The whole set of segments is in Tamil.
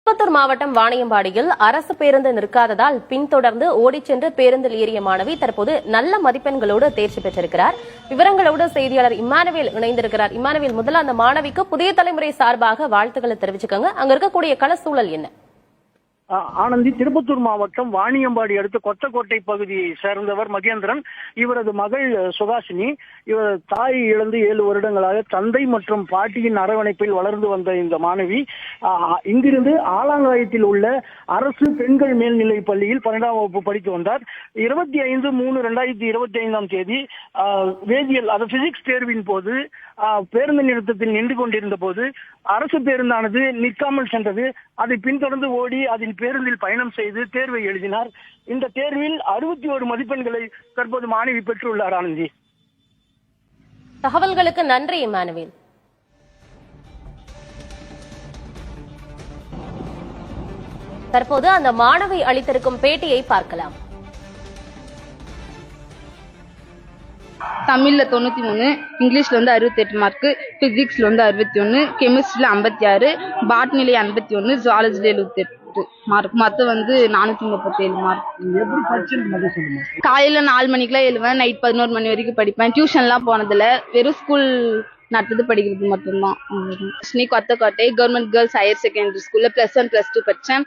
திருப்பத்தூர் மாவட்டம் வாணியம்பாடியில் அரசு பேருந்து நிற்காததால் பின்தொடர்ந்து ஓடிச் சென்று பேருந்தில் ஏறிய மாணவி தற்போது நல்ல மதிப்பெண்களோடு தேர்ச்சி பெற்றிருக்கிறார். விவரங்களோடு செய்தியாளர் இம்மானுவேல் இணைந்திருக்கிறார். இம்மானுவேல், முதல்ல அந்த மாணவிக்கு புதிய தலைமுறை சார்பாக வாழ்த்துக்களை தெரிவிச்சுக்கோங்க. அங்க இருக்கக்கூடிய கள சூழல் என்ன? ஆனந்தி, திருப்பத்தூர் மாவட்டம் வாணியம்பாடி அடுத்த கொத்தக்கோட்டை பகுதியை சேர்ந்தவர் மகேந்திரன். இவரது மகள் சுகாசினி. இவர் தாய் இழந்து 7 வருடங்களாக தந்தை மற்றும் பாட்டியின் அரவணைப்பில் வளர்ந்து வந்த இந்த மாணவி இங்கிருந்து ஆலாங்காயத்தில் உள்ள அரசு பெண்கள் மேல்நிலை பள்ளியில் 12ஆம் வகுப்பு படித்து வந்தார். 25/3/2025 வேதியியல் அதாவது பிசிக்ஸ் தேர்வின் போது பேருந்து நிறுத்தத்தில் நின்று கொண்டிருந்த போது அரசு பேருந்தானது நிற்காமல் சென்றது. அதை பின்தொடர்ந்து ஓடி அதில் பேருந்தில் பயணம் செய்து தேர்வை எழுதினார். இந்த தேர்வில் 61 மதிப்பெண்களை தற்போது மாணவி பெற்றுள்ளார். ஆனந்தி, தகவல்களுக்கு நன்றி இம்மானுவேல். தற்போது அந்த மாணவி அளித்திருக்கும் பேட்டியை பார்க்கலாம். தமிழ்ல 93, இங்கிலீஷ்ல 68 மார்க், பிசிக்ஸ்ல 61, கெமிஸ்ட்ரியில 56, பாட்னில 51, ஜுவாலஜில 78 மார்க், மொத்தம் 437 மார்க். காலையில 4 மணிக்கெல்லாம் எழுவேன், நைட் 11 மணி வரைக்கும் படிப்பேன். டியூஷன்லாம் போனதில்ல, வெறும் ஸ்கூல் நடத்துறது படிக்கிறது மட்டும்தான். Kothakottai government girls higher secondary ஸ்கூல்ல +1 +2 படிச்சேன்.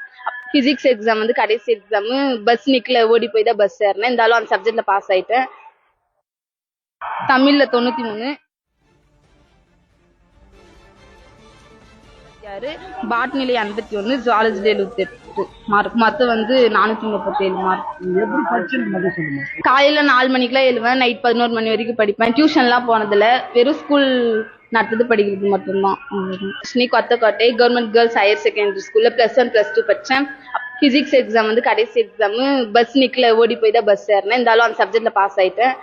பிசிக்ஸ் எக்ஸாம் கடைசி எக்ஸாம் பஸ் நிக்கல, ஓடி போய் தான் பஸ் ஏறினேன். இருந்தாலும் அந்த சப்ஜெக்ட்ல பாஸ் ஆயிட்டேன். தமிழ்ல 93, பாட்னில 51, ஜுவாலஜில 78 மார்க், மொத்தம் 437 மார்க். காலையில 4 மணிக்கெல்லாம் எழுவேன், நைட் 11 மணி வரைக்கும் படிப்பேன். டியூஷன்லாம் போனதில்ல, வெறும் ஸ்கூல் நடத்துறது படிக்கிறது மட்டும்தான். Kothakottai government girls higher secondary ஸ்கூல்ல +1 +2 படிச்சேன். பிசிக்ஸ் எக்ஸாம் கடைசி எக்ஸாம் பஸ் நிக்கல, ஓடி போய் தான் பஸ் ஏறினேன். இருந்தாலும் அந்த சப்ஜெக்ட்ல பாஸ் ஆயிட்டேன்.